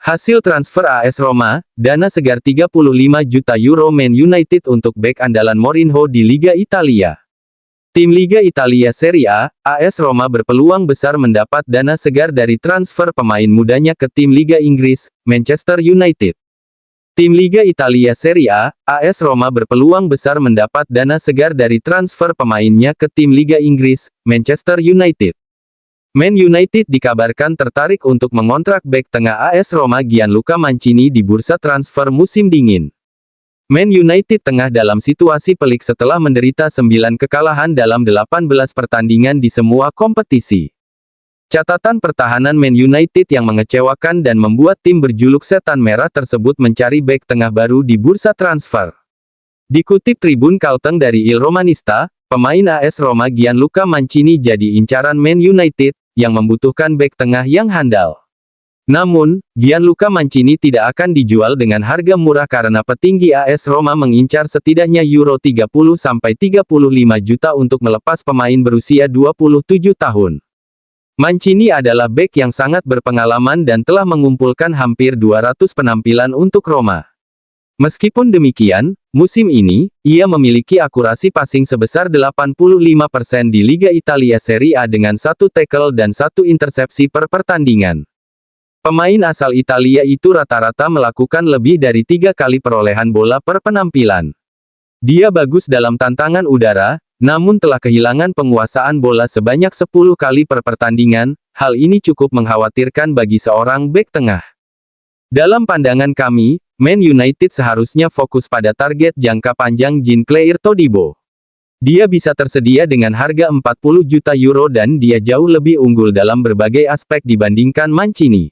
Hasil transfer AS Roma, dana segar 35 juta euro Man United untuk bek andalan Mourinho di Liga Italia. Tim Liga Italia Serie A, AS Roma berpeluang besar mendapat dana segar dari transfer pemain mudanya ke tim Liga Inggris, Manchester United. Tim Liga Italia Serie A, AS Roma berpeluang besar mendapat dana segar dari transfer pemainnya ke tim Liga Inggris, Manchester United. Man United dikabarkan tertarik untuk mengontrak bek tengah AS Roma Gianluca Mancini di bursa transfer musim dingin. Man United tengah dalam situasi pelik setelah menderita 9 kekalahan dalam 18 pertandingan di semua kompetisi. Catatan pertahanan Man United yang mengecewakan dan membuat tim berjuluk Setan Merah tersebut mencari bek tengah baru di bursa transfer. Dikutip Tribun Kalteng dari Il Romanista, pemain AS Roma Gianluca Mancini jadi incaran Man United, yang membutuhkan bek tengah yang handal. Namun, Gianluca Mancini tidak akan dijual dengan harga murah karena petinggi AS Roma mengincar setidaknya euro 30-35 juta untuk melepas pemain berusia 27 tahun. Mancini adalah bek yang sangat berpengalaman dan telah mengumpulkan hampir 200 penampilan untuk Roma. Meskipun demikian, musim ini, ia memiliki akurasi passing sebesar 85% di Liga Italia Serie A dengan 1 tackle dan 1 intersepsi per pertandingan. Pemain asal Italia itu rata-rata melakukan lebih dari 3 kali perolehan bola per penampilan. Dia bagus dalam tantangan udara, namun telah kehilangan penguasaan bola sebanyak 10 kali per pertandingan. Hal ini cukup mengkhawatirkan bagi seorang bek tengah. Dalam pandangan kami, Man United seharusnya fokus pada target jangka panjang Jean-Claire Todibo. Dia bisa tersedia dengan harga 40 juta euro dan dia jauh lebih unggul dalam berbagai aspek dibandingkan Mancini.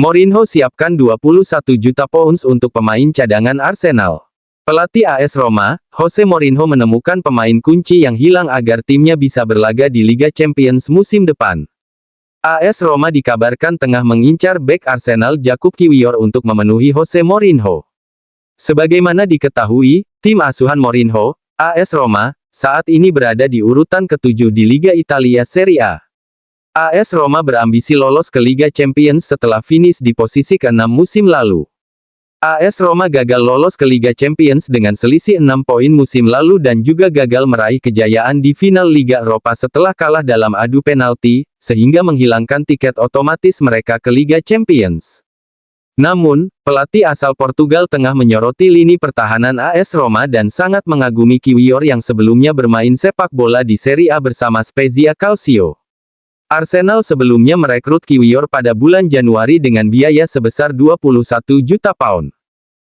Mourinho siapkan 21 juta pounds untuk pemain cadangan Arsenal. Pelatih AS Roma, Jose Mourinho menemukan pemain kunci yang hilang agar timnya bisa berlaga di Liga Champions musim depan. AS Roma dikabarkan tengah mengincar bek Arsenal Jakub Kiwior untuk memenuhi Jose Mourinho. Sebagaimana diketahui, tim asuhan Mourinho, AS Roma, saat ini berada di urutan ke-7 di Liga Italia Serie A. AS Roma berambisi lolos ke Liga Champions setelah finish di posisi ke-6 musim lalu. AS Roma gagal lolos ke Liga Champions dengan selisih 6 poin musim lalu dan juga gagal meraih kejayaan di final Liga Eropa setelah kalah dalam adu penalti, sehingga menghilangkan tiket otomatis mereka ke Liga Champions. Namun, pelatih asal Portugal tengah menyoroti lini pertahanan AS Roma dan sangat mengagumi Kiwior yang sebelumnya bermain sepak bola di Serie A bersama Spezia Calcio. Arsenal sebelumnya merekrut Kiwior pada bulan Januari dengan biaya sebesar 21 juta pound.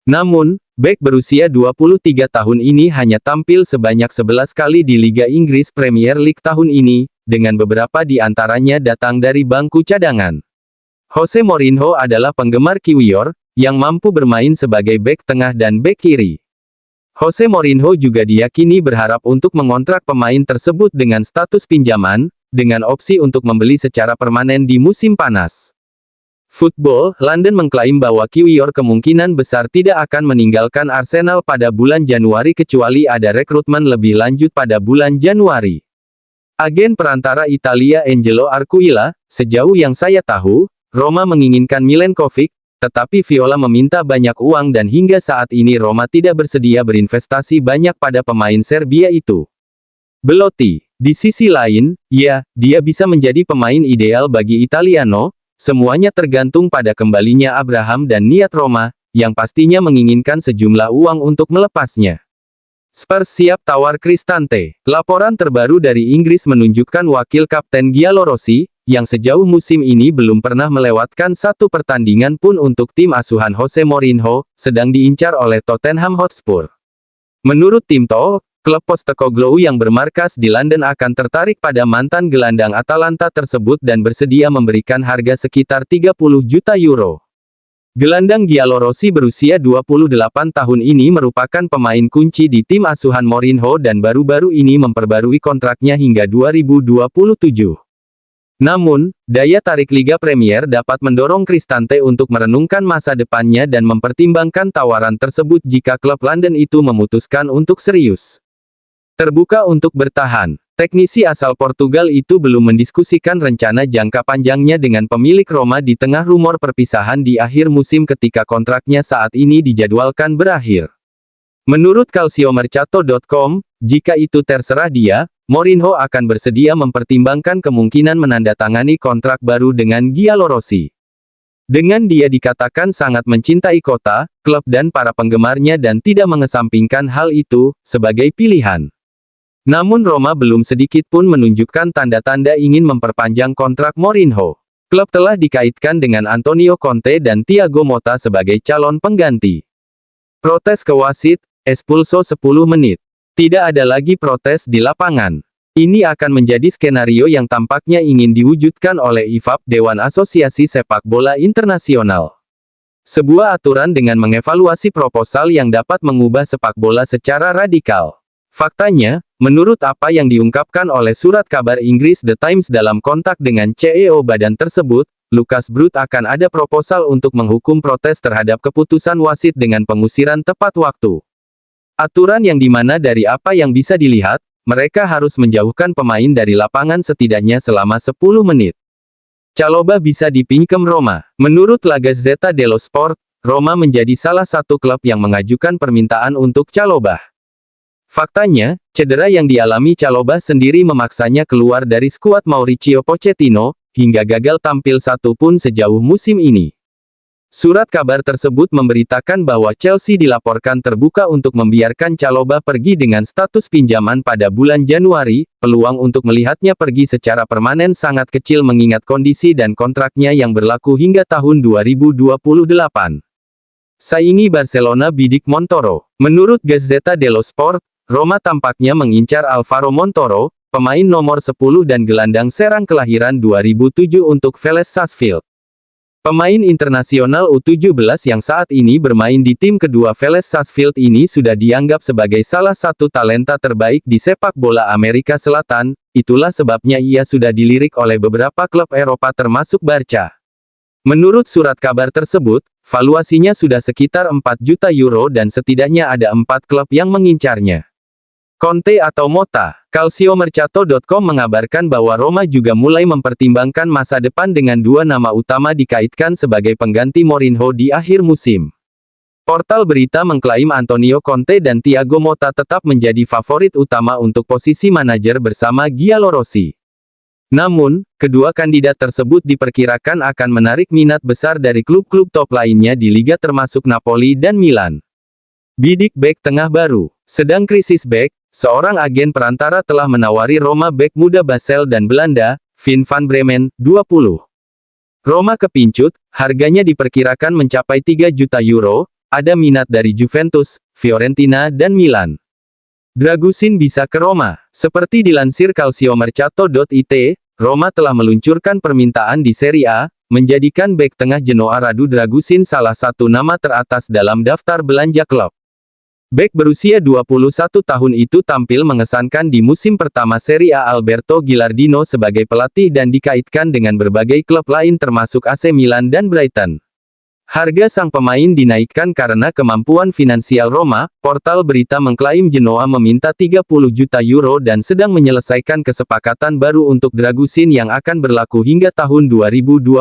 Namun, bek berusia 23 tahun ini hanya tampil sebanyak 11 kali di Liga Inggris Premier League tahun ini, dengan beberapa di antaranya datang dari bangku cadangan. Jose Mourinho adalah penggemar Kiwior, yang mampu bermain sebagai bek tengah dan bek kiri. Jose Mourinho juga diyakini berharap untuk mengontrak pemain tersebut dengan status pinjaman, dengan opsi untuk membeli secara permanen di musim panas. Football London mengklaim bahwa Kiwior kemungkinan besar tidak akan meninggalkan Arsenal pada bulan Januari kecuali ada rekrutmen lebih lanjut pada bulan Januari. Agen perantara Italia Angelo Arcuila, sejauh yang saya tahu, Roma menginginkan Milenkovic, tetapi Viola meminta banyak uang dan hingga saat ini Roma tidak bersedia berinvestasi banyak pada pemain Serbia itu. Belotti, di sisi lain, ya, dia bisa menjadi pemain ideal bagi Italiano, semuanya tergantung pada kembalinya Abraham dan niat Roma, yang pastinya menginginkan sejumlah uang untuk melepasnya. Spurs siap tawar Cristante. Laporan terbaru dari Inggris menunjukkan wakil kapten Giallorossi, yang sejauh musim ini belum pernah melewatkan satu pertandingan pun untuk tim asuhan Jose Mourinho, sedang diincar oleh Tottenham Hotspur. Menurut tim TOO, klub Postecoglou yang bermarkas di London akan tertarik pada mantan gelandang Atalanta tersebut dan bersedia memberikan harga sekitar 30 juta euro. Gelandang Giallorossi berusia 28 tahun ini merupakan pemain kunci di tim asuhan Mourinho dan baru-baru ini memperbarui kontraknya hingga 2027. Namun, daya tarik Liga Premier dapat mendorong Cristante untuk merenungkan masa depannya dan mempertimbangkan tawaran tersebut jika klub London itu memutuskan untuk serius terbuka untuk bertahan. Teknisi asal Portugal itu belum mendiskusikan rencana jangka panjangnya dengan pemilik Roma di tengah rumor perpisahan di akhir musim ketika kontraknya saat ini dijadwalkan berakhir. Menurut Calciomercato.com, jika itu terserah dia, Mourinho akan bersedia mempertimbangkan kemungkinan menandatangani kontrak baru dengan Giallorossi. Dengan dia dikatakan sangat mencintai kota, klub dan para penggemarnya dan tidak mengesampingkan hal itu sebagai pilihan. Namun Roma belum sedikit pun menunjukkan tanda-tanda ingin memperpanjang kontrak Mourinho. Klub telah dikaitkan dengan Antonio Conte dan Thiago Motta sebagai calon pengganti. Protes ke wasit, expulso 10 menit. Tidak ada lagi protes di lapangan. Ini akan menjadi skenario yang tampaknya ingin diwujudkan oleh IFAB, Dewan Asosiasi Sepak Bola Internasional. Sebuah aturan dengan mengevaluasi proposal yang dapat mengubah sepak bola secara radikal. Faktanya, menurut apa yang diungkapkan oleh surat kabar Inggris The Times dalam kontak dengan CEO badan tersebut, Lucas Brut akan ada proposal untuk menghukum protes terhadap keputusan wasit dengan pengusiran tepat waktu. Aturan yang dimana dari apa yang bisa dilihat, mereka harus menjauhkan pemain dari lapangan setidaknya selama 10 menit. Chalobah bisa dipinjam Roma. Menurut La Gazzetta dello Sport, Roma menjadi salah satu klub yang mengajukan permintaan untuk Chalobah. Faktanya, cedera yang dialami Chalobah sendiri memaksanya keluar dari skuad Mauricio Pochettino, hingga gagal tampil satu pun sejauh musim ini. Surat kabar tersebut memberitakan bahwa Chelsea dilaporkan terbuka untuk membiarkan Chalobah pergi dengan status pinjaman pada bulan Januari. Peluang untuk melihatnya pergi secara permanen sangat kecil mengingat kondisi dan kontraknya yang berlaku hingga tahun 2028. Saingi Barcelona bidik Montoro. Menurut Gazzetta dello Sport, Roma tampaknya mengincar Alvaro Montoro, pemain nomor 10 dan gelandang serang kelahiran 2007 untuk Vélez Sarsfield. Pemain internasional U17 yang saat ini bermain di tim kedua Vélez Sarsfield ini sudah dianggap sebagai salah satu talenta terbaik di sepak bola Amerika Selatan, itulah sebabnya ia sudah dilirik oleh beberapa klub Eropa termasuk Barca. Menurut surat kabar tersebut, valuasinya sudah sekitar 4 juta euro dan setidaknya ada 4 klub yang mengincarnya. Conte atau Motta. Calciomercato.com mengabarkan bahwa Roma juga mulai mempertimbangkan masa depan dengan dua nama utama dikaitkan sebagai pengganti Mourinho di akhir musim. Portal berita mengklaim Antonio Conte dan Thiago Motta tetap menjadi favorit utama untuk posisi manajer bersama Giallorossi. Namun, kedua kandidat tersebut diperkirakan akan menarik minat besar dari klub-klub top lainnya di liga termasuk Napoli dan Milan. Bidik bek tengah baru. Sedang krisis bek, seorang agen perantara telah menawari Roma bek muda Basel dan Belanda, Vin van Bremen, 20. Roma kepincut, harganya diperkirakan mencapai 3 juta euro, ada minat dari Juventus, Fiorentina dan Milan. Dragusin bisa ke Roma. Seperti dilansir Calciomercato.it, Roma telah meluncurkan permintaan di Serie A, menjadikan bek tengah Genoa Radu Dragusin salah satu nama teratas dalam daftar belanja klub. Bek berusia 21 tahun itu tampil mengesankan di musim pertama Serie A Alberto Gilardino sebagai pelatih dan dikaitkan dengan berbagai klub lain termasuk AC Milan dan Brighton. Harga sang pemain dinaikkan karena kemampuan finansial Roma. Portal berita mengklaim Genoa meminta 30 juta euro dan sedang menyelesaikan kesepakatan baru untuk Dragusin yang akan berlaku hingga tahun 2027.